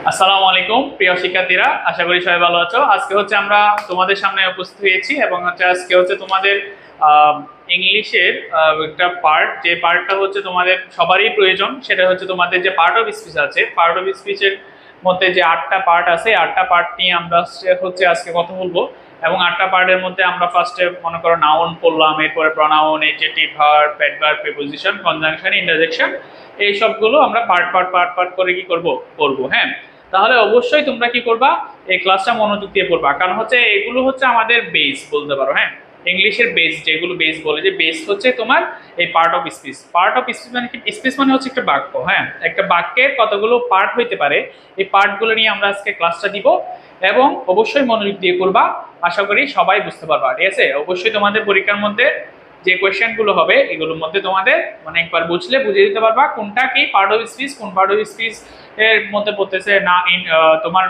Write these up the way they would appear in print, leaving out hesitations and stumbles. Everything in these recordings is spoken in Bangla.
আসসালামু আলাইকুম প্রিয় শিক্ষার্থীরা, আশা করি সবাই ভালো আছো। আজকে হচ্ছে আমরা তোমাদের সামনে উপস্থিত হয়েছি এবং আজকে হচ্ছে তোমাদের ইংলিশের একটা পার্ট, যে পার্টটা হচ্ছে তোমাদের সবারই প্রয়োজন। সেটা হচ্ছে তোমাদের যে পার্ট অফ স্পিচ আছে, পার্ট অফ স্পিচের মধ্যে যে 8টা পার্ট আছে, 8টা পার্ট নিয়ে আমরা হচ্ছে আজকে কথা বলবো। এবং 8টা পার্টের মধ্যে আমরা ফার্স্টে মনে করো নাউন পড়লাম, এরপরে pronoun, adjective, verb, adverb, preposition, conjunction, interjection, এই সবগুলো আমরা পার্ট পার্ট পার্ট পার্ট করে কি করব করবো। হ্যাঁ, তাহলে অবশ্যই তোমরা কি করবা, এই ক্লাসটা মনোযোগ দিয়ে পড়বা, কারণ হচ্ছে এগুলো হচ্ছে আমাদের বেস বলতে পারো। হ্যাঁ, ইংলিশের বেস, যেগুলো বেস বলে, যে বেস হচ্ছে তোমার এই part of speech. Part of speech মানে কি? স্পিচ মানে হচ্ছে একটা বাক্য। হ্যাঁ, একটা বাক্যের কতগুলো পার্ট হইতে পারে, এই পার্টগুলো নিয়ে আমরা আজকে ক্লাসটা দিব এবং অবশ্যই মনোযোগ দিয়ে করবা। আশা করি সবাই বুঝতে পারবা, ঠিক আছে? অবশ্যই তোমাদের পরীক্ষার মধ্যে যে কোয়েশ্চেনগুলো হবে এগুলোর মধ্যে তোমাদের মানে একবার বুঝলে বুঝে দিতে পারবা কোনটা কি পার্ট অফ স্পিচ, কোন পার্ট অফ স্পিচ এর মধ্যে পড়তেছে না, তোমার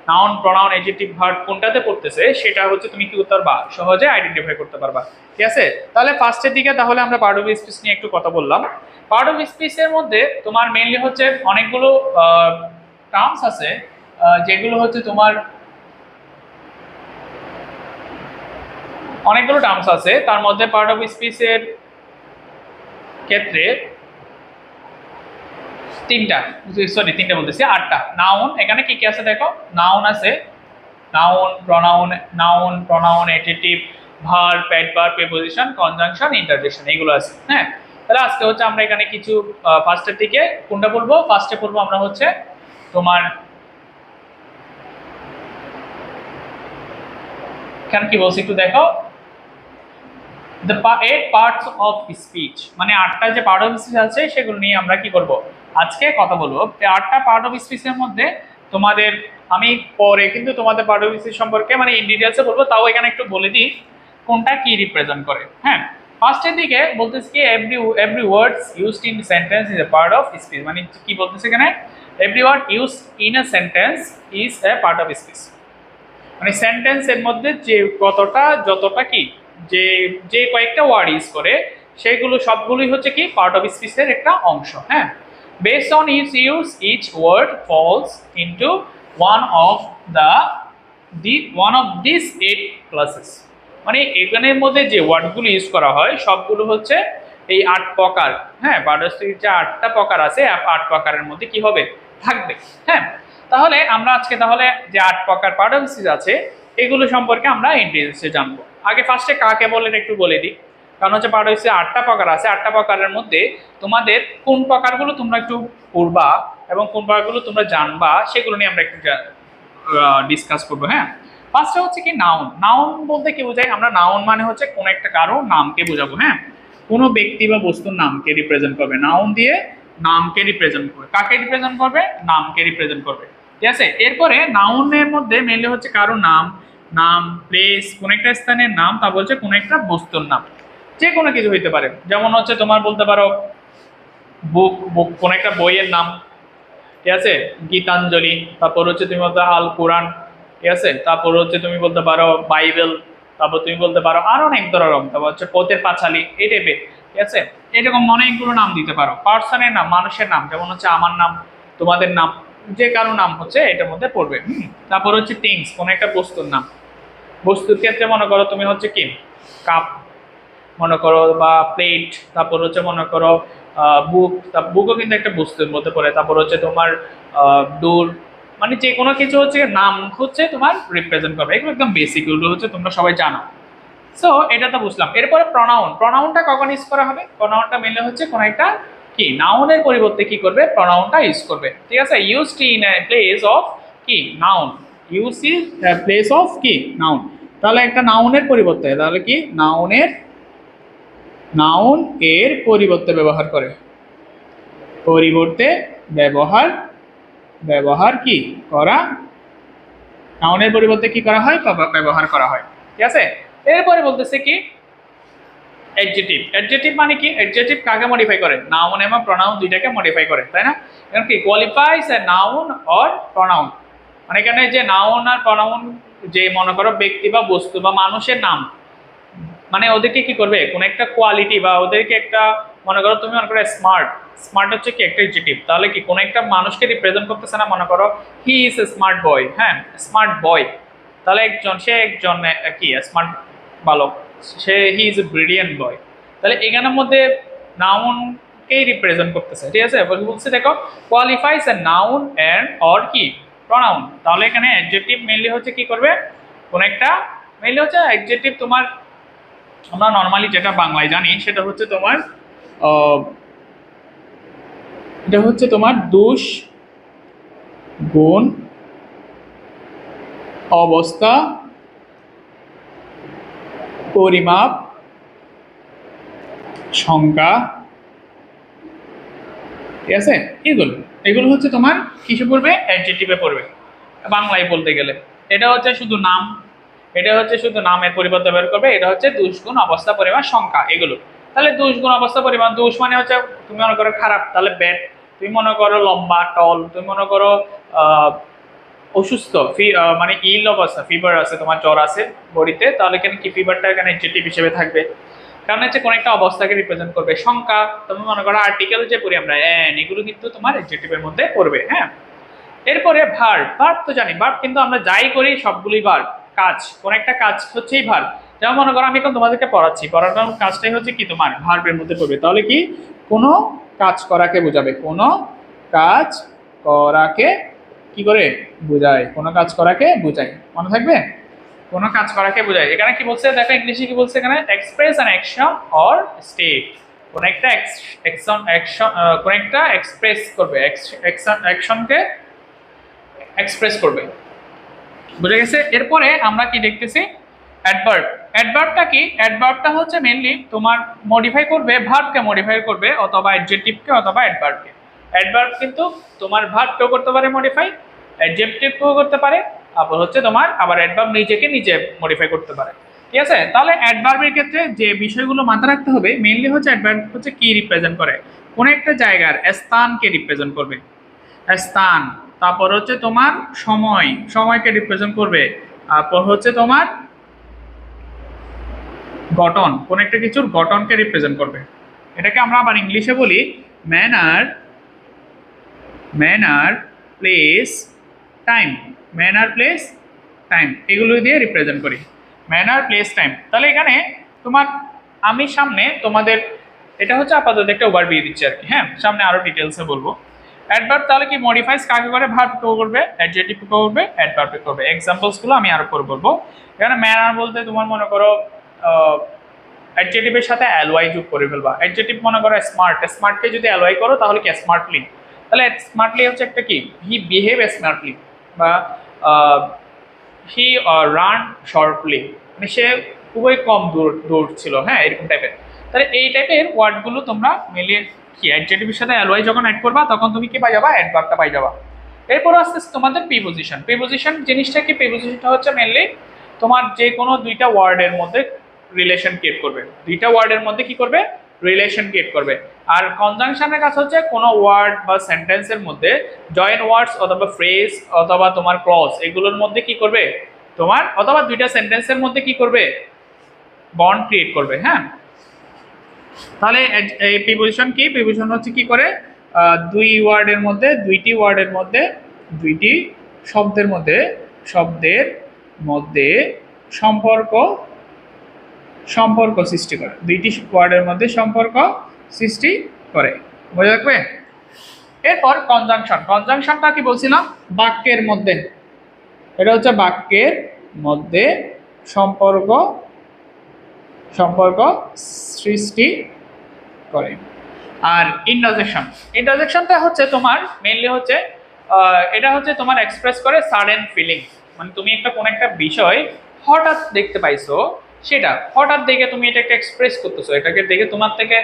নাউন, প্রনাউন, অ্যাডজেক্টিভ, ভার্ব কোনটাতে পড়তেছে, সেটা হচ্ছে তুমি কি করতে পারবা, সহজে আইডেন্টিফাই করতে পারবা। ঠিক আছে, তাহলে ফার্স্টের দিকে তাহলে আমরা পার্ট অফ স্পিচ নিয়ে একটু কথা বললাম। পার্ট অফ স্পিচের মধ্যে তোমার মেইনলি হচ্ছে অনেকগুলো টার্মস আছে, যেগুলো হচ্ছে তোমার অনেকগুলো টার্মস আছে। তার মধ্যে পার্ট অফ স্পিচের ক্ষেত্রে তিনটা বলতেছি, 8টা। নাউন, এখানে কি কি আছে দেখো, নাউন আছে, noun pronoun adjective, verb, adverb, preposition, conjunction, interjection, এগুলো আছে। হ্যাঁ, তাহলে আজকে হচ্ছে আমরা এখানে কিছু ফার্স্টের দিকে কোনটা বলবো, ফার্স্টে পড়বো আমরা হচ্ছে তোমার এখানে কি বলছি একটু দেখো, দ্য 8 পার্টস অফ স্পিচ, মানে 8টা যে পার্ট অফ স্পিচ আছে সেগুলো নিয়ে আমরা কি করব, আজকে কথা বলবো। 8টা পার্ট অফ স্পিচের মধ্যে তোমাদের আমি পরে কিন্তু তোমাদের পার্ট অফ স্পিচ সম্পর্কে মানে ইন ডিটেলসে বলবো, তাও এখানে একটু বলে দিই কোনটা কি রিপ্রেজেন্ট করে। হ্যাঁ, ফার্স্টের দিকে বলতেছি কি every words used in sentence is a part of speech, মানে কি বলতেছে এখানে, every word used in a sentence is a part of speech, মানে সেন্টেন্সের মধ্যে যে যতটা কি যে যে কয়েকটা ওয়ার্ড ইউজ করে সেগুলো সবগুলোই হচ্ছে কি পার্ট অফ স্পিচের একটা অংশ। হ্যাঁ, based on its use each word falls into one of this 8 classes, মানে এখানের মধ্যে যে ওয়ার্ডগুলো ইউজ করা হয় সবগুলো হচ্ছে এই 8 প্রকার। হ্যাঁ, পার্ট অফ স্পিচ যে 8টা প্রকার আছে, 8 প্রকারের মধ্যে কি হবে, থাকবে। হ্যাঁ, তাহলে আমরা আজকে তাহলে যে 8 প্রকার পার্ট অফ স্পিচ আছে এগুলো সম্পর্কে আমরা ইন ডিটেইলসে জানবো। আগে ফার্স্টে কাকে বলেন একটু বলে দিই, কারণ হচ্ছে পার্ট অফ স্পিচ 8টা প্রকার আছে, 8টা প্রকারের মধ্যে তোমাদের কোন প্রকারগুলো তোমরা একটু পড়বা এবং কোন প্রকারগুলো তোমরা জানবা সেগুলো নিয়ে আমরা একটু ডিসকাস করবো। হ্যাঁ, ফার্স্টে হচ্ছে কি নাউন। নাউন বলতে কি বোঝায়, আমরা নাউন মানে হচ্ছে কোন একটা কারো নামকে বোঝাবো। হ্যাঁ, কোনো ব্যক্তি বা বস্তুর নামকে রিপ্রেজেন্ট করবে, নাউন দিয়ে নামকে রিপ্রেজেন্ট করবে। কাকে রিপ্রেজেন্ট করবে? নামকে রিপ্রেজেন্ট করবে। ঠিক আছে, এরপরে নাউনের মধ্যে মেনলি হচ্ছে কারো নাম, প্লেস, কোন একটা স্থানের নাম, তা বলছে কোন একটা বস্তুর নাম, যে কোনো কিছু হইতে পারে। যেমন হচ্ছে তোমার বলতে পারো বুক কোন একটা বইয়ের নাম, ঠিক আছে, গীতাঞ্জলি, তারপর হচ্ছে তুমি বলতে আল কোরআন, ঠিক আছে, তারপর হচ্ছে তুমি বলতে পারো বাইবেল, তারপর তুমি বলতে পারো আরো অনেক ধরনের, তারপর হচ্ছে পথের পাঁচালী, এই টাইপের। ঠিক আছে, এরকম অনেকগুলো নাম দিতে পারো, পার্সনের নাম, মানুষের নাম, যেমন হচ্ছে আমার নাম, তোমাদের নাম, যে কারো নাম হচ্ছে এটার মধ্যে পড়বে। তারপর হচ্ছে থিংস, কোন একটা বস্তুর নাম। বস্তুর ক্ষেত্রে মনে করো তুমি হচ্ছে কি কাপ মনে করো, বা প্লেট, তারপর হচ্ছে মনে করো বুক, বুকও কিন্তু একটা বস্তুর মধ্যে পড়ে। তারপর হচ্ছে তোমার ডোর, মানে যে কোনো কিছু হচ্ছে নাম হচ্ছে তোমার রিপ্রেজেন্ট করবে। এগুলো একদম বেসিক, এগুলো হচ্ছে তোমরা সবাই জানো। সো এটা তো বুঝলাম। এরপরে প্রনাউন, প্রনাউনটা কখন ইউজ করা হবে? প্রনাউনটা মেনলি হচ্ছে কোন একটা কি নাউনের পরিবর্তে কি করবে, প্রনাউনটা ইউজ করবে। ঠিক আছে, used in a place of কি noun, use in place of কি নাউন। তাহলে একটা নাউনের পরিবর্তে, তাহলে কি নাউন এর পরিবর্তে ব্যবহার করে, পরিবর্তে ব্যবহার ব্যবহার কি করা, নাউনের পরিবর্তে কি করা হয়, ব্যবহার করা হয়। ঠিক আছে, এরপরে বলতেছে কি অ্যাডজেক্টিভ। অ্যাডজেক্টিভ মানে কি? অ্যাডজেক্টিভ কাকে মডিফাই করে? নাউন এবং প্রনাউন দুইটাকে মডিফাই করে, তাই না? এখন কি কোয়ালিফাইস এ নাউন অর প্রনাউন, মানে এখানে যে নাউন আর প্রনাউন, যে মনে করো ব্যক্তি বা বস্তু বা মানুষের নাম, মানে ওদেরকে কি করবে, কোন একটা কোয়ালিটি বা ওদেরকে একটা মনে করো তুমি মনে করো স্মার্ট, স্মার্ট হচ্ছে কি একটা এডজেক্টিভ, তাহলে কি কোনো একটা মানুষকে রিপ্রেজেন্ট করতেছে না, মনে করো he is a smart boy, হ্যাঁ স্মার্ট বয়, তাহলে সে একজন কি স্মার্ট বালক, সে হি ইজ এ ব্রিলিয়েন্ট বয়, তাহলে এখানের মধ্যে নাউনকেই রিপ্রেজেন্ট করতেছে, ঠিক আছে। বলছে দেখো কোয়ালিফাইস এ নাউন এন্ড অর কি প্রনাউন, তাহলে এখানে অ্যাডজেক্টিভ মেইনলি হচ্ছে কি করবে, কোন একটা মেইনলি হচ্ছে অ্যাডজেক্টিভ তোমার, আমরা নর্মালি যেটা বাংলায় জানি সেটা হচ্ছে তোমার এটা হচ্ছে তোমার দোষ, গুণ, অবস্থা, পরিমাপ, সংখ্যা, ঠিক আছে। এগুলো এগুলো হচ্ছে তোমার কিসে পড়বে, অ্যাডজেক্টিভে পড়বে বাংলায় বলতে গেলে। এটা হচ্ছে শুধু নাম, এটা হচ্ছে শুধু নামের পরিবর্তে বের করবে, এটা হচ্ছে দোষ, গুণ, অবস্থা, পরিমাপ, সংখ্যা এগুলো। তাহলে দোষ, গুণ, অবস্থা, পরিমাপ, দোষ মানে হচ্ছে তুমি মনে করো খারাপ, তাহলে ব্যাড, তুমি মনে করো লম্বা, টল, তুমি মনে করো অসুস্থ, মানে ইল অবস্থা, ফিভার আছে, তোমার জ্বর আছে বডিতে, তাহলে এখানে কি ফিভারটা এখানে অ্যাডজেক্টিভ হিসেবে থাকবে, কারণ হচ্ছে কোন একটা অবস্থাকে রিপ্রেজেন্ট করবে। সংখ্যা তুমি মনে করো আর্টিকেল যে পড়ি আমরা এন, এগুলো কিন্তু তোমার অ্যাডজেক্টিভের মধ্যে পড়বে, হ্যাঁ। এরপরে ভার্ব, ভার্ব তো জানি, ভার্ব কিন্তু আমরা যাই করি সবগুলি ভার্ব, কাজ, কোন একটা কাজ হচ্ছেই ভার্ব। যেমন মনে করো আমি এখন তোমাদেরকে পড়াচ্ছি, পড়ানোর কাজটাই হচ্ছে কি তোমার ভার্বের মধ্যে পড়বে, তাহলে কি কোনো কাজ করাকে বোঝাবে, কোনো কাজ করাকে কি করে বোঝায়, কোনো কাজ করাকে বোঝায়, মনে থাকবে, কোনো কাজ করাকে বোঝায়। এখানে কি বলছে দেখো ইংলিশে কি বলছে, এখানে express an action or state, কোন একটা অ্যাকশন, কোন একটা এক্সপ্রেস করবে, অ্যাকশনকে এক্সপ্রেস করবে, বুঝে গেছে। এরপরে আমরা কি দেখতেছি, অ্যাডভার্ব। অ্যাডভার্বটা কি, অ্যাডভার্বটা হচ্ছে মেইনলি তোমার মডিফাই করবে, ভার্বকে মডিফাই করবে, অথবা অ্যাডজেক্টিভকে অথবা অ্যাডভার্বকে। অ্যাডভার্ব কিন্তু তোমার ভার্বকেও করতে পারে মডিফাই, অ্যাডজেক্টিভকেও করতে পারে, আবার হচ্ছে তোমার আবার অ্যাডভার্ব নিজেকে নিজে মডিফাই করতে পারে, ঠিক আছে। তাহলে অ্যাডভার্বের ক্ষেত্রে যে বিষয়গুলো মাথায় রাখতে হবে মেইনলি হচ্ছে অ্যাডভার্ব হচ্ছে কি রিপ্রেজেন্ট করে, কোন একটা জায়গার স্থানকে রিপ্রেজেন্ট করবে, স্থান, তারপর হচ্ছে তোমার সময়, সময়কে রিপ্রেজেন্ট করবে, তারপর হচ্ছে তোমার গঠন, কোন একটা কিছুর গঠনকে রিপ্রেজেন্ট করবে। এটাকে আমরা আবার ইংলিশে বলি manner, manner, place, time, manner, place, time, এগুলো দিয়ে রিপ্রেজেন্ট করি, ম্যানার, প্লেস, টাইম। তাহলে এখানে তোমার আমি সামনে তোমাদের এটা হচ্ছে আপাতত একটা ওভারভিউ দিচ্ছি আর কি, হ্যাঁ সামনে আরো ডিটেলসে বলবো। অ্যাডভার্ব তাহলে কি মডিফাইজ কাকে করে, ভার্ব করবে, অ্যাডজেক্টিভ করবে, অ্যাডভার্ব করবে। এক্সাম্পলস গুলো আমি আরো পরে বলবো। এখানে ম্যানার বলতে তোমার মনে করো অ্যাডজেক্টিভের সাথে অ্যালওয়াই যোগ করে ফেলবা। অ্যাডজেক্টিভ মনে করো স্মার্ট, স্মার্টকে যদি অ্যালওয়াই করো তাহলে কি স্মার্টলি, তাহলে স্মার্টলি হচ্ছে একটা কি, হি বিহেভ স্মার্টলি, বা হি রান শর্টলি, মানে সে খুবই কম দৌড় ছিল, হ্যাঁ এরকম টাইপের। তাহলে এই টাইপের ওয়ার্ডগুলো তোমরা মিলিয়ে কি অ্যাডজেক্টিভের সাথে অ্যালওয়াই যখন অ্যাড করবা তখন তুমি কি পাই যাবা, অ্যাডভার্বটা পাই যাবা। এরপর আস্তে আস্তে তোমাদের প্রিপোজিশন, প্রিপোজিশন জিনিসটা কি, প্রিপোজিশনটা হচ্ছে মেনলি তোমার যে কোনো দুইটা ওয়ার্ডের মধ্যে রিলেশন ক্রিয়েট করবে, দুইটা ওয়ার্ডের মধ্যে কি করবে, রিলেশন ক্রিয়েট করবে। আর কনজাংশনের কাজ হচ্ছে কোনো ওয়ার্ড বা সেন্টেন্সের মধ্যে জয়েন্ট ওয়ার্ডস অথবা ফ্রেজ অথবা তোমার ক্লজ এগুলোর মধ্যে কি করবে তোমার, অথবা দুইটা সেন্টেন্সের মধ্যে কি করবে, বন্ড ক্রিয়েট করবে, হ্যাঁ। তাহলে এই প্রিপোজিশন কি, প্রিপোজিশন হচ্ছে কি করে, দুই ওয়ার্ডের মধ্যে, দুইটি ওয়ার্ডের মধ্যে, দুইটি শব্দের মধ্যে, শব্দের মধ্যে সম্পর্ক, সম্পর্ক সৃষ্টি করে, দুইটি ওয়ার্ডের মধ্যে সম্পর্ক সৃষ্টি করে, বোঝা রাখবে। এরপর কনজাংশন, কনজাংশনটা কি বলছিলাম, বাক্যের মধ্যে, এটা হচ্ছে বাক্যের মধ্যে সম্পর্ক, সম্পর্ক সৃষ্টি করে। আর ইন্টারজেকশন, ইন্টারজেকশনটা হচ্ছে তোমার মেইনলি হচ্ছে এটা হচ্ছে তোমার এক্সপ্রেস করে সাডেন ফিলিংস, মানে তুমি একটা কোন একটা বিষয় হঠাৎ দেখতে পাইছো, সেটা হঠাৎ দেখে তুমি এটা একটা এক্সপ্রেস করতেছো, এটাকে দেখে তোমার থেকে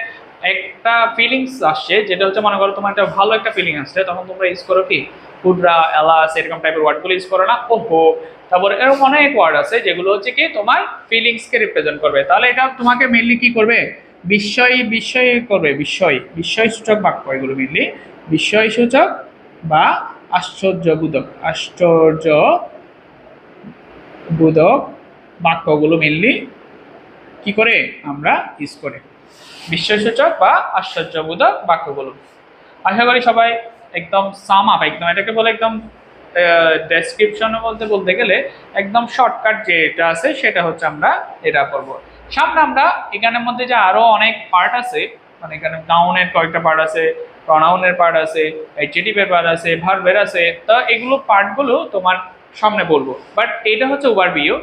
একটা ফিলিংস আসছে, যেটা হচ্ছে মনে করো তোমার একটা ভালো একটা ফিলিং আসছে, তখন তোমরা ইউজ করো কি কুডরা, এলাস, এরকম টাইপের ওয়ার্ডগুলো ইউজ করো না, ওহো, তারপরে এরকম অনেক ওয়ার্ড আছে যেগুলো হচ্ছে কি তোমার ফিলিংসকে রিপ্রেজেন্ট করবে। তাহলে এটা তোমাকে মেইনলি কি করবে, বিস্ময়, বিস্ময় করবে, বিস্ময়, বিস্ময়সূচক বাক্য, এগুলো মেইনলি বিস্ময়সূচক বা আশ্চর্যবোধক, আশ্চর্যবোধক বাক্যগুলো মেইনলি কি করে আমরা ইউজ করে। বিস্ময়সূচক বা আশ্চর্যবোধক বাক্যগুলো। আশা করি সবাই একদম সাম আপ, একদম এটাকে বলে একদম ডেসক্রিপশনের মধ্যে বলতে গেলে একদম শর্টকাট যেটা আছে সেটা হচ্ছে আমরা এটা করব। সামনে আমরা এখানের মধ্যে যে আরো অনেক পার্ট আছে, মানে এখানে নাউনের কয়েকটা পার্ট আছে, প্রনাউনের পার্ট আছে, অ্যাডজেক্টিভের পার্ট আছে, ভার্বের আছে, তো এগুলো পার্টগুলো তোমার সামনে বলবো। বাট এটা হচ্ছে ওভারভিউ,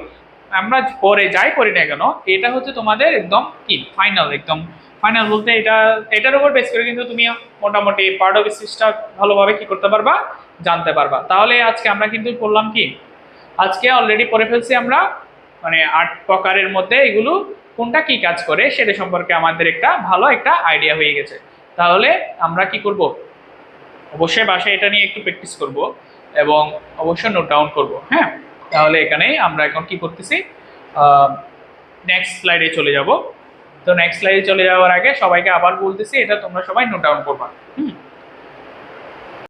আমরা পরে যাই করি না কেন এটা হচ্ছে তোমাদের একদম কি ফাইনাল, একদম ফাইনাল বলতে এটার উপর বেস করে কিন্তু তুমি মোটামুটি পার্ট অফ স্পিচটা ভালোভাবে কি করতে পারবা, জানতে পারবা। তাহলে আজকে আমরা কিন্তু করলাম কি, আজকে অলরেডি পড়ে ফেলছি আমরা মানে 8 প্রকারের মধ্যে এগুলো কোনটা কি কাজ করে সেটা সম্পর্কে আমাদের একটা ভালো একটা আইডিয়া হয়ে গেছে। তাহলে আমরা কি করব, অবশ্যই বাসায় এটা নিয়ে একটু প্র্যাকটিস করব এবং অবশ্যই নোট ডাউন করব। হ্যাঁ, তাহলে এখানে আমরা এখন কি করতেছি, নেক্সট স্লাইডে চলে যাব। তো নেক্সট স্লাইডে চলে যাওয়ার আগে সবাইকে আবার বলতেছি এটা তোমরা সবাই নোট ডাউন করবা।